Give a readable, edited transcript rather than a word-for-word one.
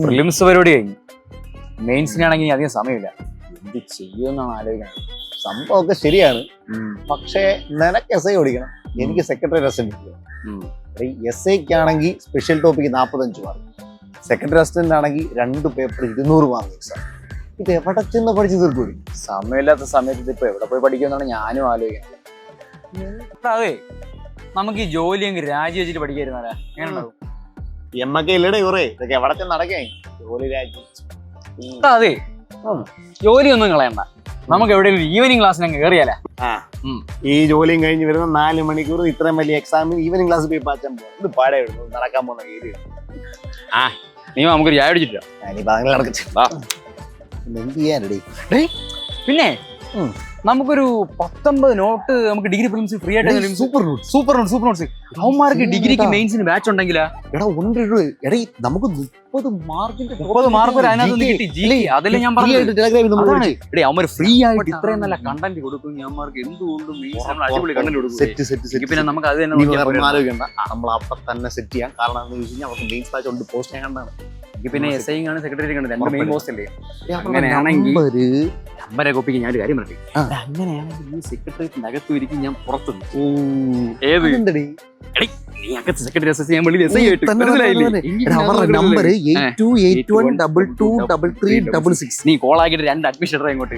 Prelims പരിപാടി കഴിഞ്ഞു, മെയിൻസിനാണെങ്കിൽ അധികം സമയമില്ല. എന്ത് ചെയ്യുമെന്നാണ് ആലോചിക്കുന്നത്. സംഭവമൊക്കെ ശരിയാണ്, പക്ഷേ നിനക്ക് എസ് ഐ ഓടിക്കണം, എനിക്ക് സെക്രട്ടറി അസിസ്റ്റന്റ്. എസ് ഐക്കാണെങ്കിൽ special topic 45 mark, secretary assistant ആണെങ്കിൽ 2 പേപ്പർ 200 മാർക്ക് എക്സാം. ഇത് എവിടെ ചെന്ന് പഠിച്ചു തീർക്കൂടി? സമയമില്ലാത്ത സമയത്ത് ഇതിപ്പോ എവിടെ പോയി പഠിക്കുമെന്നാണ് ഞാനും ആലോചിക്കുന്നത്. അതെ, നമുക്ക് ഈ ജോലി അങ്ങ് രാജിവെച്ചിട്ട് പഠിക്കായിരുന്നാലേ എങ്ങനെ ഉണ്ടാവും? എമ്മൊക്കെ ഇല്ലടേ കുറേ, ഇതൊക്കെ എവിടെ ചെന്ന് നടക്കേ ജോലി രാജി. അതെ, ജോലിയൊന്നും കളയണ്ട, നമുക്ക് എവിടെയെങ്കിലും ഈവനിങ് ക്ലാസ്സിന് അങ്ങ് കയറിയാലേ. ഈ ജോലിയും കഴിഞ്ഞ് വരുന്ന 4 മണിക്കൂർ ഇത്രയും വലിയ എക്സാമിന് ഈവനിങ് ക്ലാസ് പോയി പാച്ചാൻ പോകും. ഇത് പാടേ വിടുന്നു നടക്കാൻ പോകുന്ന ഏരിയ. നീ നമുക്കൊരു ചായ അടിച്ചിട്ടോ. എന്ത് ചെയ്യാനടേ? പിന്നെ നമുക്കൊരു 19 നോട്ട് നമുക്ക് ഡിഗ്രി പ്രിലിംസ് ഫ്രീ ആയിട്ട്. സൂപ്പർ നോട്ട്സ് അവന്മാർക്ക് ഡിഗ്രിക്ക് മെയിൻസിന് ബാച്ച് ഉണ്ടെങ്കിലാ നമുക്ക് 30 മാർക്ക് അതിനകത്ത് കിട്ടി. അതല്ലേ ഞാൻ പറഞ്ഞത്. അവന്മാർ ഫ്രീ ആയിട്ട് ഇത്രയും നല്ല കണ്ടന്റ് കൊടുക്കും. അവന്മാർക്ക് എന്തുകൊണ്ടും അടിപൊളി കണ്ടന്റ് കൊടുക്കും. പിന്നെ നമുക്ക് അത് തന്നെ ആലോചിക്കണ്ട, നമ്മൾ അപ്പൊ തന്നെ സെറ്റ് ചെയ്യാം. കാരണം എന്താ വെച്ച് കഴിഞ്ഞാൽ അവർക്ക് മെയിൻസ് ബാച്ച് ഉണ്ട്, പോസ്റ്റ് ചെയ്യാൻ കണ്ടാണ്. പിന്നെ എസ് ഐ ആണ് സെക്രട്ടറി കണ്ടത്, 2 മെയിൻ പോസ്റ്റ് അല്ലേ. അങ്ങനെയാണെങ്കിൽ നമ്പരെ കോപ്പിക്ക് ഞാൻ ഒരു കാര്യം പറഞ്ഞു. അങ്ങനെയാണെങ്കിൽ ഈ സെക്രട്ടറിയേറ്റിന്റെ അകത്തും ഇരിക്കും, ഞാൻ പുറത്തു. ഏത് നീ അകത്ത് സെക്രട്ടറി അസിസ്റ്റന്റ്, ഞാൻ വെളിയിൽ എസ് ഐ ആയിട്ട്. നമ്പർ 8281223366. നീ കോൾ ആക്കിയിട്ട് 2 അഡ്മിഷൻ ഇങ്ങോട്ട്.